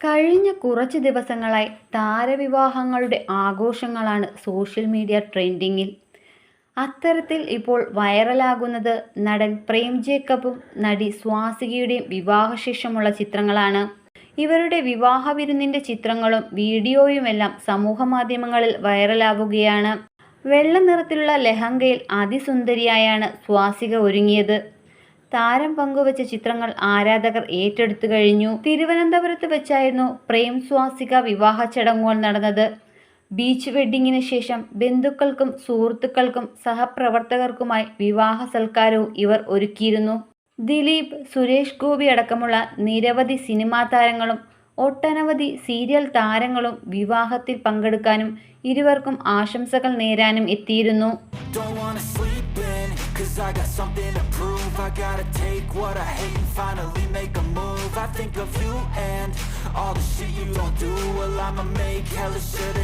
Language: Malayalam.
കഴിഞ്ഞ കുറച്ച് ദിവസങ്ങളായി താരവിവാഹങ്ങളുടെ ആഘോഷങ്ങളാണ് സോഷ്യൽ മീഡിയ ട്രെൻഡിങ്ങിൽ. അത്തരത്തിൽ ഇപ്പോൾ വൈറലാകുന്നത് നടൻ പ്രേം ജേക്കബും നടി സ്വാസികയുടെയും വിവാഹശേഷമുള്ള ചിത്രങ്ങളാണ്. ഇവരുടെ വിവാഹ വിരുന്നിന്റെ ചിത്രങ്ങളും വീഡിയോയുമെല്ലാം സമൂഹമാധ്യമങ്ങളിൽ വൈറലാവുകയാണ്. വെള്ള നിറത്തിലുള്ള ലെഹങ്കയിൽ അതിസുന്ദരിയായാണ് സ്വാസിക ഒരുങ്ങിയത്. താരം പങ്കുവച്ച ചിത്രങ്ങൾ ആരാധകർ ഏറ്റെടുത്തു കഴിഞ്ഞു. തിരുവനന്തപുരത്ത് വെച്ചായിരുന്നു പ്രേം സ്വാസിക വിവാഹ ചടങ്ങുകൾ നടന്നത്. ബീച്ച് വെഡ്ഡിങ്ങിന് ശേഷം ബന്ധുക്കൾക്കും സുഹൃത്തുക്കൾക്കും സഹപ്രവർത്തകർക്കുമായി വിവാഹ സൽക്കാരവും ഇവർ ഒരുക്കിയിരുന്നു. ദിലീപ്, സുരേഷ് ഗോപി അടക്കമുള്ള നിരവധി സിനിമാ താരങ്ങളും ഒട്ടനവധി സീരിയൽ താരങ്ങളും വിവാഹത്തിൽ പങ്കെടുക്കാനും ഇരുവർക്കും ആശംസകൾ നേരാനും എത്തിയിരുന്നു. Cause I got something to prove. I gotta take what I hate and finally make a move. I think of you and all the shit you don't do. Well, I'ma make hella shit